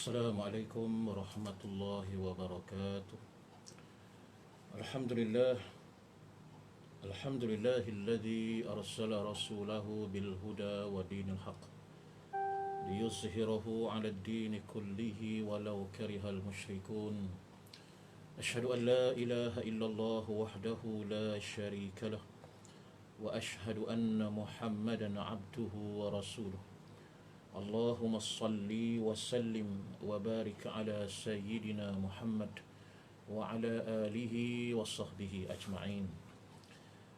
Assalamualaikum warahmatullahi wabarakatuh. Alhamdulillah, alhamdulillahilladzi arsala rasulahu bil huda wa dinil haq liyuzhirahu 'ala ad-din kullihi walau karihal musyrikun. Asyhadu an la ilaha illallah wahdahu la syarika lah wa asyhadu anna Muhammadan 'abduhu wa rasuluh. Allahumma salli wa sallim wa barik ala sayyidina Muhammad wa ala alihi wa sahbihi ajma'in.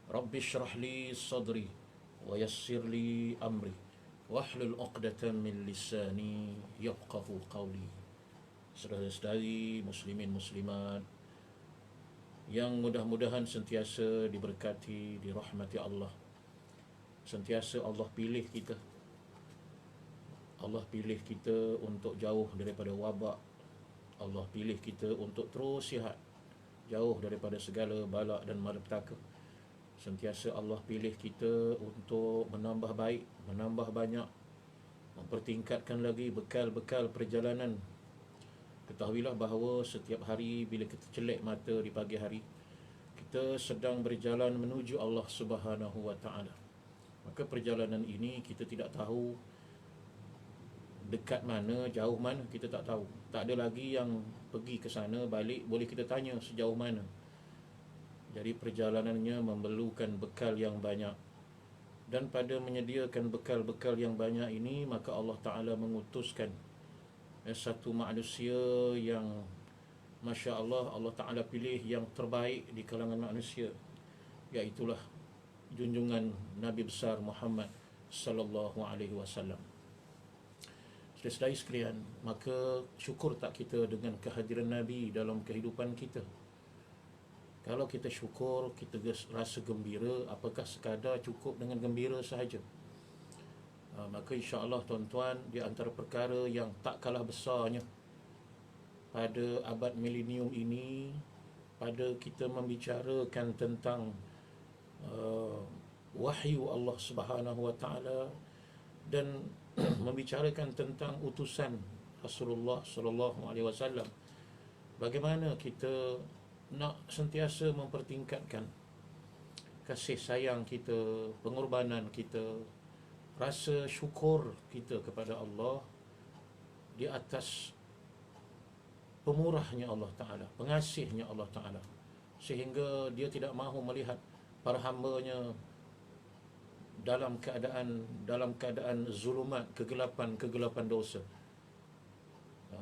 Rabbi syrah li sadri wa yassir li amri wahlul 'uqdatam min lisani yafqahu qawli. Saudara-saudari muslimin muslimat yang mudah-mudahan sentiasa diberkati, dirahmati Allah. Sentiasa Allah pilih kita. Allah pilih kita untuk jauh daripada wabak. Allah pilih kita untuk terus sihat, jauh daripada segala bala dan malapetaka. Sentiasa Allah pilih kita untuk menambah baik, menambah banyak, mempertingkatkan lagi bekal-bekal perjalanan. Ketahuilah bahawa setiap hari bila kita celek mata di pagi hari, kita sedang berjalan menuju Allah Subhanahu wa taala. Maka perjalanan ini kita tidak tahu dekat mana, jauh mana, kita tak tahu. Tak ada lagi yang pergi ke sana, balik boleh kita tanya sejauh mana. Jadi perjalanannya memerlukan bekal yang banyak. Dan pada menyediakan bekal-bekal yang banyak ini, maka Allah Ta'ala mengutuskan satu manusia yang Masya Allah, Allah Ta'ala pilih yang terbaik di kalangan manusia, iaitulah junjungan Nabi besar Muhammad sallallahu alaihi wasallam. Saudara-saudari sekalian, maka syukur tak kita dengan kehadiran Nabi dalam kehidupan kita? Kalau kita syukur, kita rasa gembira, apakah sekadar cukup dengan gembira sahaja? Maka insya-Allah tuan-tuan, di antara perkara yang tak kalah besarnya pada abad milenium ini, pada kita membicarakan tentang wahyu Allah Subhanahu wa taala dan membicarakan tentang utusan Rasulullah sallallahu alaihi wasallam. Bagaimana kita nak sentiasa mempertingkatkan kasih sayang kita, pengorbanan kita, rasa syukur kita kepada Allah di atas pemurahnya Allah Ta'ala, pengasihnya Allah Ta'ala, sehingga dia tidak mahu melihat para hamba-Nya dalam keadaan zulumat, kegelapan dosa,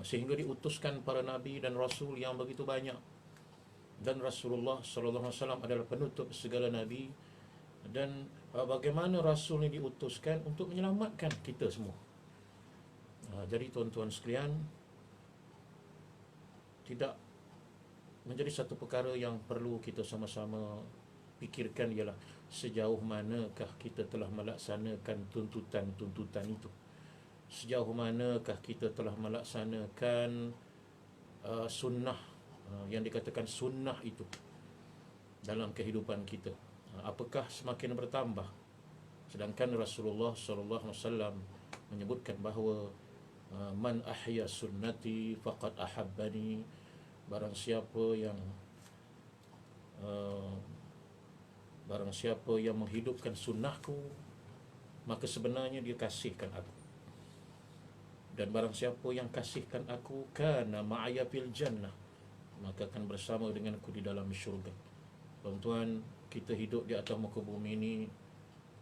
sehingga diutuskan para nabi dan rasul yang begitu banyak. Dan Rasulullah sallallahu alaihi wasallam adalah penutup segala nabi. Dan bagaimana rasul ini diutuskan untuk menyelamatkan kita semua. Jadi tuan-tuan sekalian, tidak menjadi satu perkara yang perlu kita sama-sama fikirkan ialah sejauh manakah kita telah melaksanakan tuntutan-tuntutan itu. Sejauh manakah kita telah melaksanakan sunnah, yang dikatakan sunnah itu dalam kehidupan kita. Apakah semakin bertambah? Sedangkan Rasulullah sallallahu alaihi wasallam menyebutkan bahawa man ahya sunnati faqad ahabbani. Barang siapa yang menghidupkan sunnahku, maka sebenarnya dia kasihkan aku. Dan barang siapa yang kasihkan aku, kana ma'aya fil jannah, maka akan bersama denganku di dalam syurga. Tuan-tuan, kita hidup di atas muka bumi ini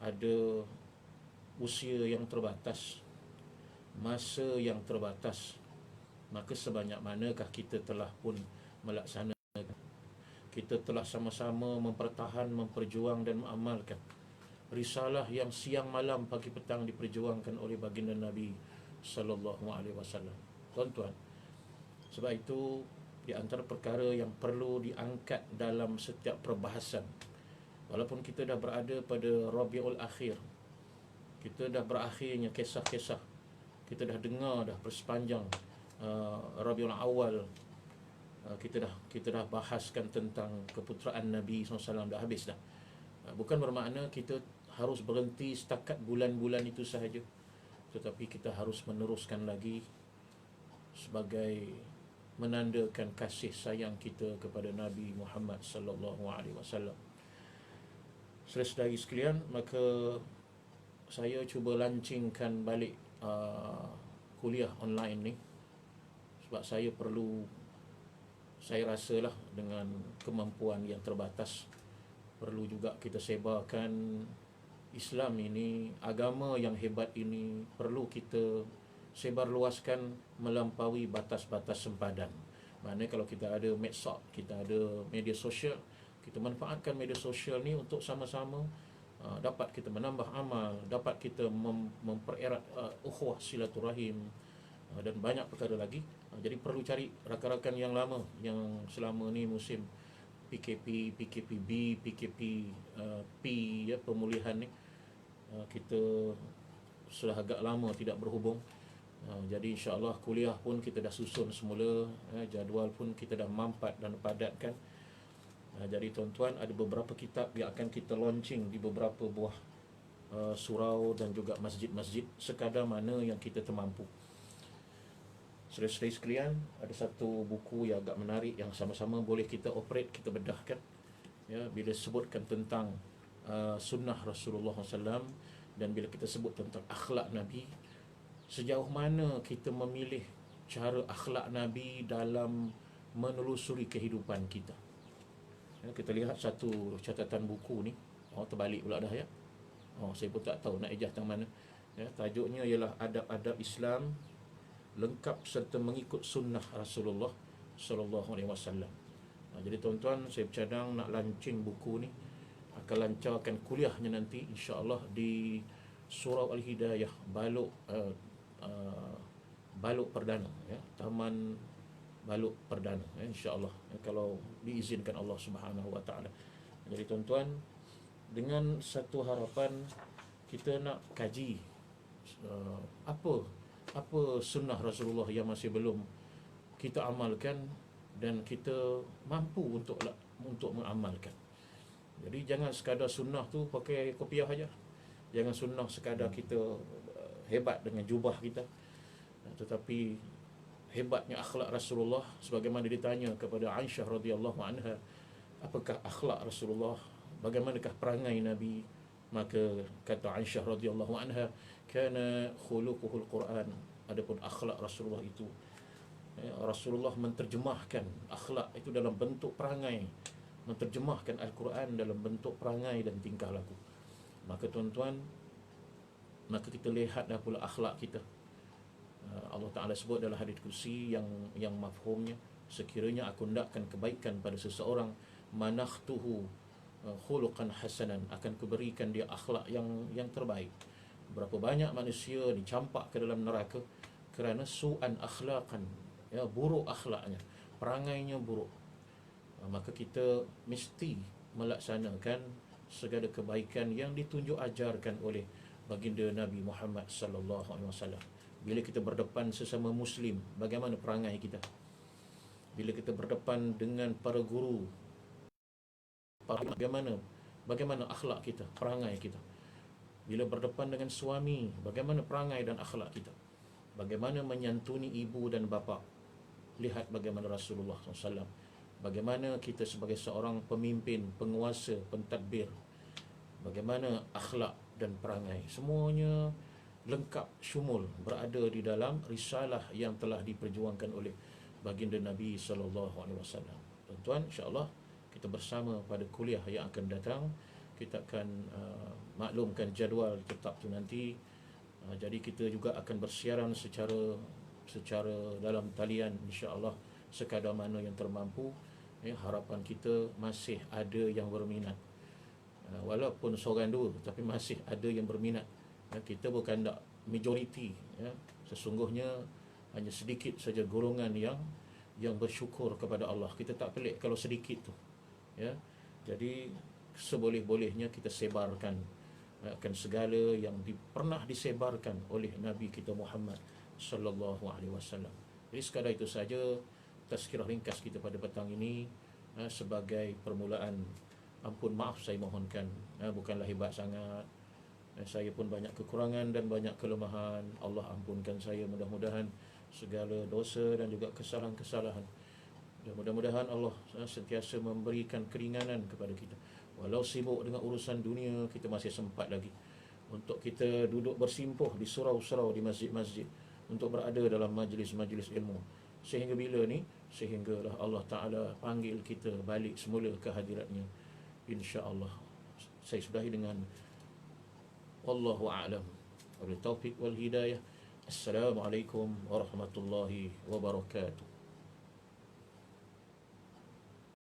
ada usia yang terbatas, masa yang terbatas. Maka sebanyak manakah kita telah pun melaksanakan, kita telah sama-sama mempertahan, memperjuang dan mengamalkan risalah yang siang malam pagi petang diperjuangkan oleh baginda Nabi sallallahu alaihi wasallam. Tuan-tuan, sebab itu di antara perkara yang perlu diangkat dalam setiap perbahasan, walaupun kita dah berada pada Rabiul Akhir, kita dah berakhirnya kisah-kisah, kita dah dengar dah bersepanjang Rabiul Awal, kita dah bahaskan tentang keputeraan Nabi SAW, dah habis dah. Bukan bermakna kita harus berhenti setakat bulan-bulan itu sahaja, tetapi kita harus meneruskan lagi sebagai menandakan kasih sayang kita kepada Nabi Muhammad sallallahu alaihi wasallam. Saudara-saudari sekalian, maka saya cuba lancingkan balik kuliah online ni sebab saya rasalah dengan kemampuan yang terbatas, perlu juga kita sebarkan Islam ini, agama yang hebat ini perlu kita sebarluaskan melampaui batas-batas sempadan. Maknanya kalau kita ada medsos, kita ada media sosial, kita manfaatkan media sosial ni untuk sama-sama dapat kita menambah amal, dapat kita mempererat ukhuwah silaturahim, dan banyak perkara lagi. Jadi perlu cari rakan-rakan yang lama, yang selama ni musim PKP, PKPB, PKP P, ya, pemulihan ni, kita sudah agak lama tidak berhubung. Jadi insya-Allah kuliah pun kita dah susun semula, jadual pun kita dah mampat dan padatkan. Jadi tuan-tuan, ada beberapa kitab yang akan kita launching di beberapa buah surau dan juga masjid-masjid sekadar mana yang kita termampu. Saudara-saudari sekalian, ada satu buku yang agak menarik yang sama-sama boleh kita operate, kita bedahkan. Ya, bila sebutkan tentang sunnah Rasulullah SAW dan bila kita sebut tentang akhlak Nabi, sejauh mana kita memilih cara akhlak Nabi dalam menelusuri kehidupan kita. Ya, kita lihat satu catatan buku ni. Terbalik pula dah ya. Saya pun tak tahu nak ejah tang mana. Ya, tajuknya ialah Adab-adab Islam lengkap serta mengikut sunnah Rasulullah sallallahu alaihi wasallam. Jadi tuan-tuan, saya bercadang nak launching buku ni, akan lancarkan kuliahnya nanti insya-Allah di Surau Al-Hidayah, Balok Perdana, ya, Taman Balok Perdana, ya, insya-Allah, ya, kalau diizinkan Allah Subhanahu wa taala. Jadi tuan-tuan, dengan satu harapan kita nak kaji apa sunnah Rasulullah yang masih belum kita amalkan dan kita mampu untuk mengamalkan. Jadi jangan sekadar sunnah tu pakai kopiah aja. Jangan sunnah sekadar kita hebat dengan jubah kita, tetapi hebatnya akhlak Rasulullah. Sebagaimana ditanya kepada Aisyah radhiyallahu anha, apakah akhlak Rasulullah, bagaimanakah perangai Nabi, maka kata Aisyah radhiyallahu anha, kana khuluquhul Quran. Adapun akhlak Rasulullah itu, Rasulullah menterjemahkan akhlak itu dalam bentuk perangai, menterjemahkan Al-Quran dalam bentuk perangai dan tingkah laku. Maka tuan-tuan, maka kita lihat dah pula akhlak kita. Allah Ta'ala sebut dalam hadis kursi yang mafhumnya, sekiranya aku hendakkan kebaikan pada seseorang, manakhtuhu khuluqan hasanan, akan kuberikan dia akhlak yang terbaik. Berapa banyak manusia dicampak ke dalam neraka kerana su'an akhlaqan, ya, buruk akhlaknya, perangainya buruk. Maka kita mesti melaksanakan segala kebaikan yang ditunjuk ajarkan oleh baginda Nabi Muhammad sallallahu alaihi wasallam. Bila kita berdepan sesama muslim, bagaimana perangai kita? Bila kita berdepan dengan para guru, bagaimana akhlak kita, perangai kita? Bila berdepan dengan suami, bagaimana perangai dan akhlak kita? Bagaimana menyantuni ibu dan bapa? Lihat bagaimana Rasulullah SAW. Bagaimana kita sebagai seorang pemimpin, penguasa, pentadbir, bagaimana akhlak dan perangai. Semuanya lengkap, syumul, berada di dalam risalah yang telah diperjuangkan oleh baginda Nabi SAW. Tuan-tuan, insya-Allah kita bersama pada kuliah yang akan datang. Kita akan maklumkan jadual tetap tu nanti. Jadi kita juga akan bersiaran secara dalam talian insya-Allah sekadar mana yang termampu. Harapan kita masih ada yang berminat, walaupun seorang dua, tapi masih ada yang berminat. Kita bukan tak majoriti, sesungguhnya hanya sedikit saja golongan yang bersyukur kepada Allah. Kita tak pelik kalau sedikit tu, ya. Jadi seboleh-bolehnya kita sebarkan akan segala yang pernah disebarkan oleh Nabi kita Muhammad sallallahu alaihi wasallam. Jadi sekadar itu saja tazkirah ringkas kita pada petang ini, sebagai permulaan. Ampun maaf saya mohonkan, bukanlah hebat sangat. Saya pun banyak kekurangan dan banyak kelemahan. Allah ampunkan saya, mudah-mudahan segala dosa dan juga kesalahan-kesalahan. Dan mudah-mudahan Allah sentiasa memberikan keringanan kepada kita. Walau sibuk dengan urusan dunia, kita masih sempat lagi untuk kita duduk bersimpuh di surau-surau, di masjid-masjid, untuk berada dalam majlis-majlis ilmu. Sehingga bila ni? Sehinggalah Allah Ta'ala panggil kita balik semula ke hadiratnya, insya-Allah. Saya sudahi dengan wallahu a'lam. Wabil taufiq wal hidayah. Assalamualaikum warahmatullahi wabarakatuh.